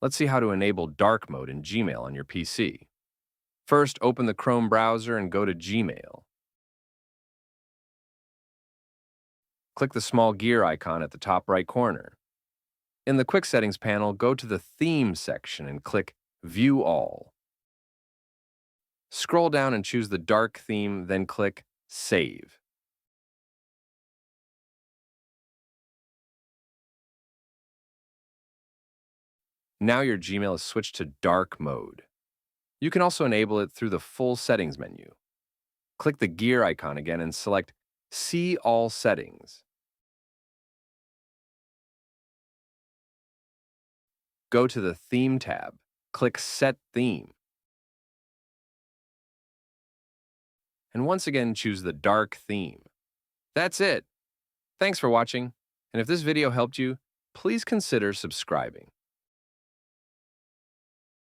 Let's see how to enable dark mode in Gmail on your PC. First, open the Chrome browser and go to Gmail. Click the small gear icon at the top right corner. In the Quick Settings panel, go to the Theme section and click View All. Scroll down and choose the dark theme, then click Save. Now your Gmail is switched to dark mode. You can also enable it through the full settings menu. Click the gear icon again and select See All Settings. Go to the Theme tab. Click Set Theme. And once again, choose the dark theme. That's it. Thanks for watching. And if this video helped you, please consider subscribing.